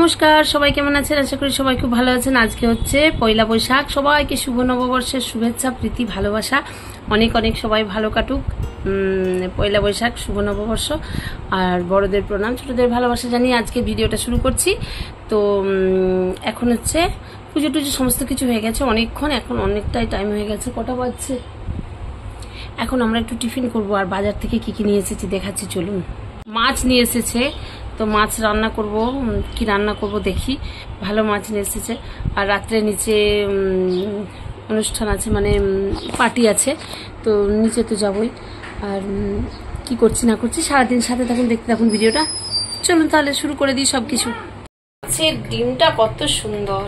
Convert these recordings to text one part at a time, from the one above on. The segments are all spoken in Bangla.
নমস্কার, সবাই কেমন আছেন? আশা করি সবাই খুব ভালো আছেন। আজকে হচ্ছে পয়লা বৈশাখ। সবাইকে শুভ নববর্ষের শুভেচ্ছা, প্রীতি, ভালোবাসা। অনেক অনেক সবাই ভালো কাটুক পয়লা বৈশাখ, শুভ নববর্ষ। আর বড়দের প্রণাম, ছোটদের ভালোবাসা জানিয়ে আজকে ভিডিওটা শুরু করছি। তো এখন হচ্ছে পুজো টুজো সমস্ত কিছু হয়ে গেছে অনেকক্ষণ, এখন অনেকটাই টাইম হয়ে গেছে। কটা বাজছে? এখন আমরা একটু টিফিন করব। আর বাজার থেকে কি কি নিয়ে এসেছি দেখাচ্ছি, চলুন। মাছ নিয়ে এসেছে, তো মাছ রান্না করব। কি রান্না করব দেখি। ভালো মাছ নিয়ে এসেছে। আর রাত্রে নিচে অনুষ্ঠান আছে, মানে পার্টি আছে, তো নিচে তো যাবই। আর কি করছি না করছি সারাদিন সাথে থাকুন, দেখতে থাকুন ভিডিওটা। চলুন তাহলে শুরু করে দিই সব কিছু। মাছের ডিমটা কত সুন্দর।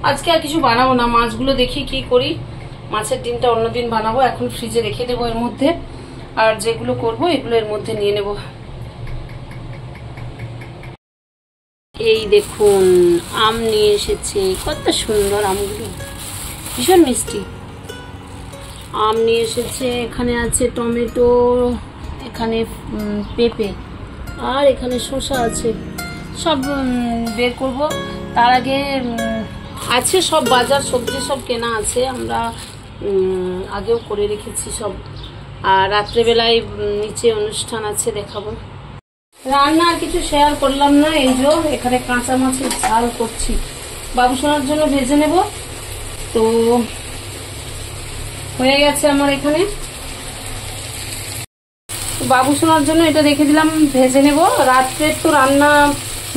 আজকে আর কিছু বানাবো না, মাছগুলো দেখি কি করি। মাছের ডিমটা অন্যদিন বানাবো, এখন ফ্রিজে রেখে দেবো এর মধ্যে। আর যেগুলো করব এগুলো এর মধ্যে নিয়ে নেব। এই দেখুন, আম নিয়ে এসেছে, কত সুন্দর আমগুলো, ভীষণ মিষ্টি। আম নিয়ে এসেছে, এখানে আছে টমেটো, এখানে পেঁপে, আর এখানে শসা আছে। সব বের করব। তার আগে আছে সব বাজার সবজি সব কেনা আছে, আমরা আগেও করে রেখেছি সব। আর রাত্রেবেলায় নিচে অনুষ্ঠান আছে, দেখাবো। রান্না আর কিছু শেয়ার করলাম না। এই যে এখানে কাঁচা মাছের ঝাল করছি, বাবুসোনার জন্য ভেজে নেব। তো হয়ে গেছে আমার এখানে। বাবুসোনার জন্য এটা রেখে দিলাম, ভেজে নেব। রাত্রের তো রান্না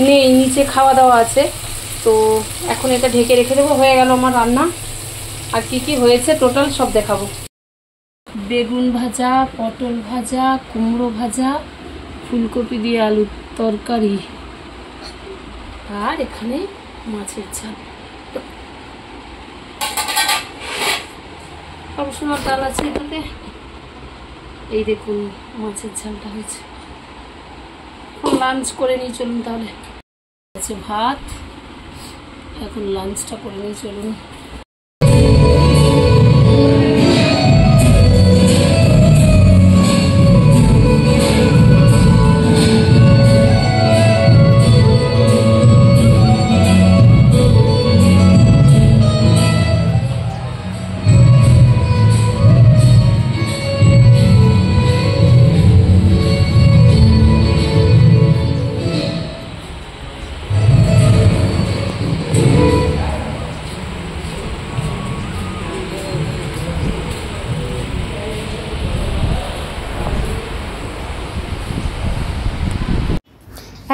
নেই, নিচে খাওয়া দাওয়া আছে, তো এখন এটা ঢেকে রেখে দেবো। হয়ে গেল আমার রান্না। আর কি কি হয়েছে টোটাল সব দেখাবো। বেগুন ভাজা, পটল ভাজা, কুমড়ো ভাজা, ফুলকপি দিয়ে আলুর তরকারি, আর এখানে মাছের ঝাল। বাবুসোনার ডাল আছে এটাতে। এই দেখুন মাছের ঝালটা হয়েছে। এখন লাঞ্চ করে নিই, চলুন তাহলে। আছে ভাত, এখন লাঞ্চটা করে নিই, চলুন।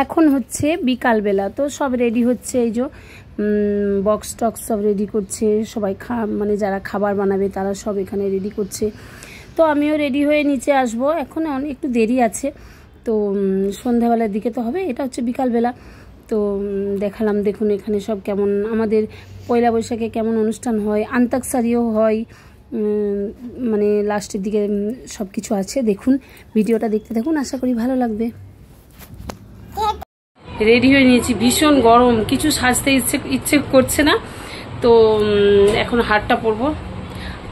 এখন হচ্ছে বিকালবেলা, তো সব রেডি হচ্ছে। এই যে বক্স টক্স সব রেডি করছে সবাই, মানে যারা খাবার বানাবে তারা সব এখানে রেডি করছে। তো আমিও রেডি হয়ে নিচে আসব। এখন একটু দেরি আছে, তো সন্ধ্যাবেলার দিকে তো হবে। এটা হচ্ছে বিকালবেলা, তো দেখালাম। দেখুন এখানে সব কেমন আমাদের পয়লা বৈশাখে কেমন অনুষ্ঠান হয়, আন্তাক্ষরীও হয়, মানে লাস্টের দিকে সব কিছু আছে। দেখুন ভিডিওটা দেখতে থাকুন, আশা করি ভালো লাগবে। রেডি হয়ে নিয়েছি, ভীষণ গরম, কিছু সাজতে ইচ্ছে করছে না। তো এখন হারটা পরবো।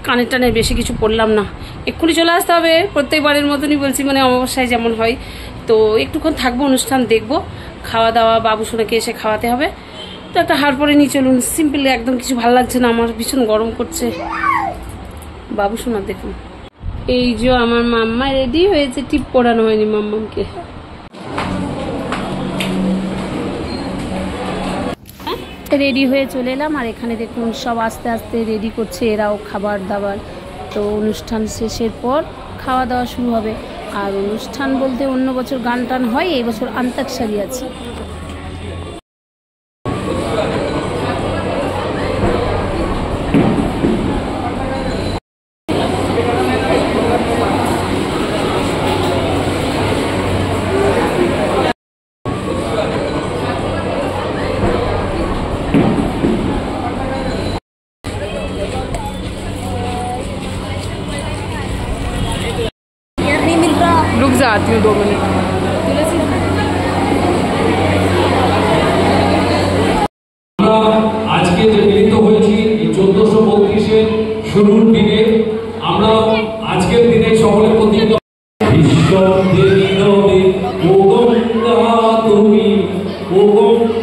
কানের টানের বেশি কিছু পরলাম না, এক্ষুনি চলে আসতে হবে। প্রত্যেকবারের মতনই বলছি, মানে অমাবস্যায় যেমন হয়। তো একটুক্ষণ থাকবো, অনুষ্ঠান দেখবো, খাওয়া দাওয়া, বাবুসোনাকে এসে খাওয়াতে হবে। তো একটা হার পরে নিয়ে চলুন। সিম্পল, একদম কিছু ভালো লাগছে না আমার, ভীষণ গরম করছে। বাবুসোনা দেখুন, এই যে আমার মাম্মা রেডি হয়েছে, টিপ পরানো হয়নি মাম্মাকে। রেডি হয়ে চলে এলাম। আর এখানে দেখুন সব আস্তে আস্তে রেডি করছে, এরাও খাবার দাবার। তো অনুষ্ঠান শেষের পর খাওয়া দাওয়া শুরু হবে। আর অনুষ্ঠান বলতে অন্য বছর গান টান হয়, এই বছর আন্তাক্ষরী আছে। रुक जाती हूँ 2 मिनट। আজকে যে মিলিত হয়েছি 1432-এর শুরুর দিনে, আমরা আজকের দিনে সকলের প্রতি বিশ্ব দেবী নবী ও গঙ্গা তুমি ও গঙ্গা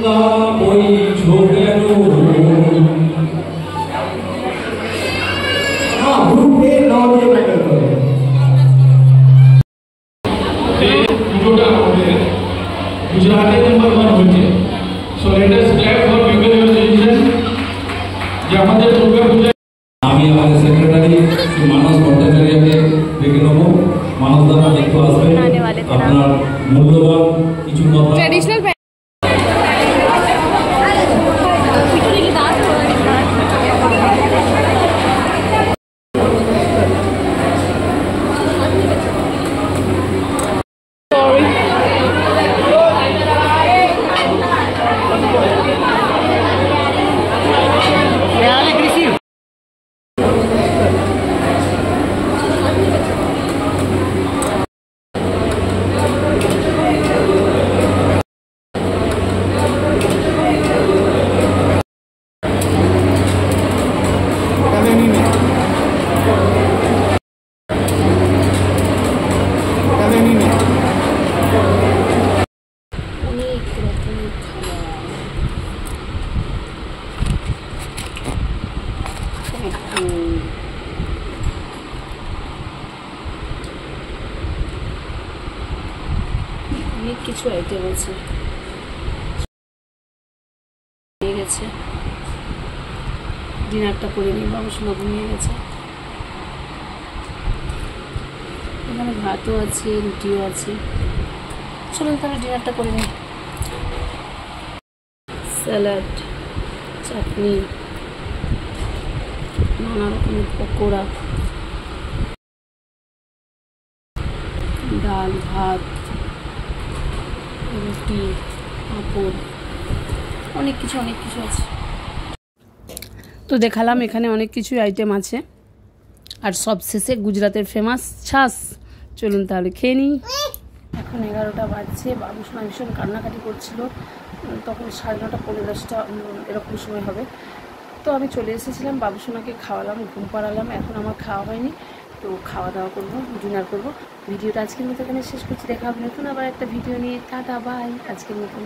ভট্টাচার্য মানস ভট্টাচার্যকে ডেকে নেব। মানস দ্বারা একটু আসবেন, আপনার মূল্যবান কিছু কথা অনেক কিছু আইটেম আছে। নিয়ে গেছে ডিনারটা করে নিই, বাবুসোনা ঘুমিয়ে গেছে। এখানে ভাতও আছে, রুটিও আছে। চলুন তাহলে ডিনারটা করে নিই। স্যালাড, চাটনি, নানা রকমের পকোড়া, ডাল, ভাত, রুটি, পাঁপড়, অনেক কিছু আছে। তো দেখালাম এখানে অনেক কিছু আইটেম আছে, আর সব শেষে গুজরাটের ফেমাস ছাস। চলুন তাহলে খেয়ে নিই। এখন 11টা বাজছে। বাবুসোনা ভীষণ কান্নাকাটি করছিল, তখন 9:30 পৌনে 10টা এরকম সময় হবে। তো আমি চলে এসেছিলাম, বাবুসোনাকে খাওয়ালাম, ঘুম পাড়ালাম। এখন আমার খাওয়া হয়নি, তো খাওয়া দাওয়া করবো, ডিনার করবো। ভিডিওটা আজকের মতো এখানে শেষ করছি। দেখা হবে নতুন আবার একটা ভিডিও নিয়ে। Tata, bye. আজকের মতন।